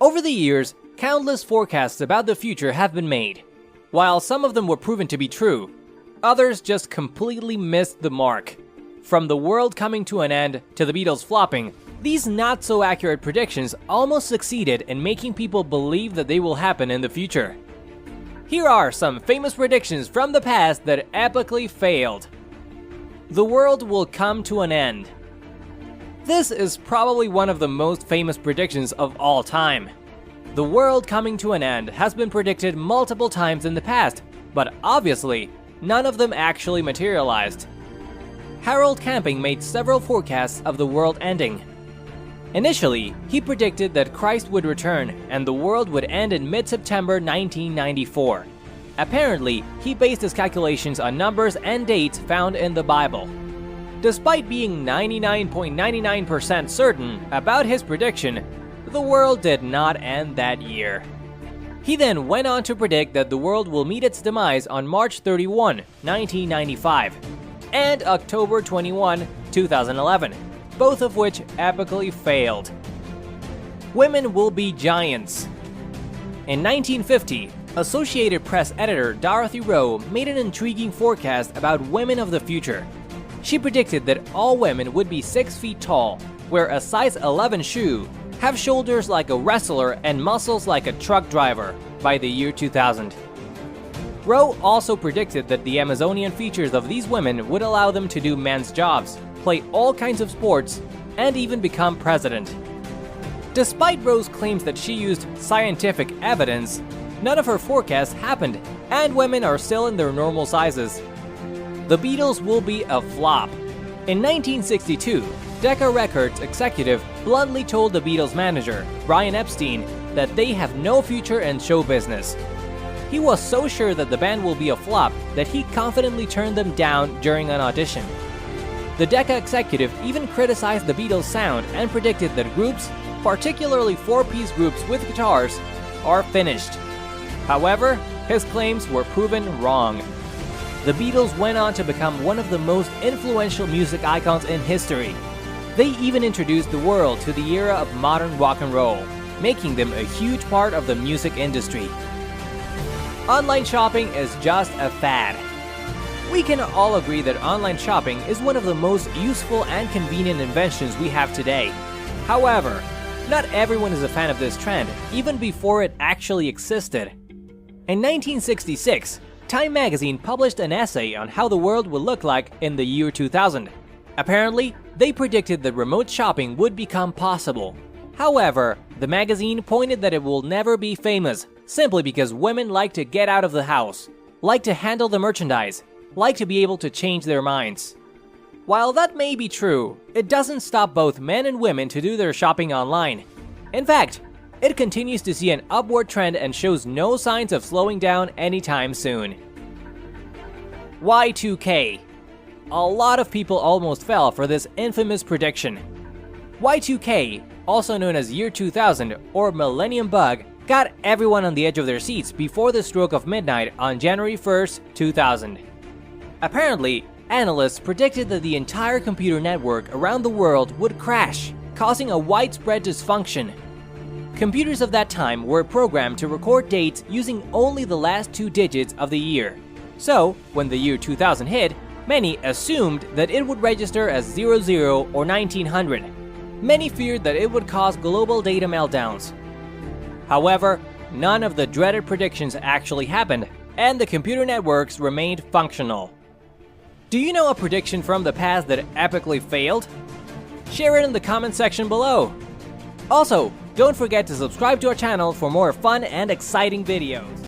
Over the years, countless forecasts about the future have been made. While some of them were proven to be true, others just completely missed the mark. From the world coming to an end to the Beatles flopping, these not-so-accurate predictions almost succeeded in making people believe that they will happen in the future. Here are some famous predictions from the past that epically failed. The world will come to an end. This is probably one of the most famous predictions of all time. The world coming to an end has been predicted multiple times in the past, but obviously, none of them actually materialized. Harold Camping made several forecasts of the world ending. Initially, he predicted that Christ would return and the world would end in mid-September 1994. Apparently, he based his calculations on numbers and dates found in the Bible. Despite being 99.99% certain about his prediction, the world did not end that year. He then went on to predict that the world will meet its demise on March 31, 1995, and October 21, 2011, both of which epically failed. Women will be giants. In 1950, Associated Press editor Dorothy Rowe made an intriguing forecast about women of the future. She predicted that all women would be 6 feet tall, wear a size 11 shoe, have shoulders like a wrestler and muscles like a truck driver by the year 2000. Rowe also predicted that the Amazonian features of these women would allow them to do men's jobs, play all kinds of sports, and even become president. Despite Rowe's claims that she used scientific evidence, none of her forecasts happened, and women are still in their normal sizes. The Beatles will be a flop. In 1962, Decca Records executive bluntly told the Beatles manager, Brian Epstein, that they have no future in show business. He was so sure that the band will be a flop that he confidently turned them down during an audition. The Decca executive even criticized the Beatles' sound and predicted that groups, particularly 4-piece groups with guitars, are finished. However, his claims were proven wrong. The Beatles went on to become one of the most influential music icons in history. They even introduced the world to the era of modern rock and roll, making them a huge part of the music industry. Online shopping is just a fad. We can all agree that online shopping is one of the most useful and convenient inventions we have today. However, not everyone is a fan of this trend, even before it actually existed. In 1966, Time magazine published an essay on how the world would look like in the year 2000. Apparently, they predicted that remote shopping would become possible. However, the magazine pointed that it will never be famous, simply because women like to get out of the house, like to handle the merchandise, like to be able to change their minds. While that may be true, it doesn't stop both men and women to do their shopping online. In fact, it continues to see an upward trend and shows no signs of slowing down anytime soon. Y2K. A lot of people almost fell for this infamous prediction. Y2K, also known as Year 2000 or Millennium Bug, got everyone on the edge of their seats before the stroke of midnight on January 1st, 2000. Apparently, analysts predicted that the entire computer network around the world would crash, causing a widespread dysfunction. Computers of that time were programmed to record dates using only the last 2 digits of the year. So, when the year 2000 hit, many assumed that it would register as 00 or 1900. Many feared that it would cause global data meltdowns. However, none of the dreaded predictions actually happened, and the computer networks remained functional. Do you know a prediction from the past that epically failed? Share it in the comment section below. Also, don't forget to subscribe to our channel for more fun and exciting videos.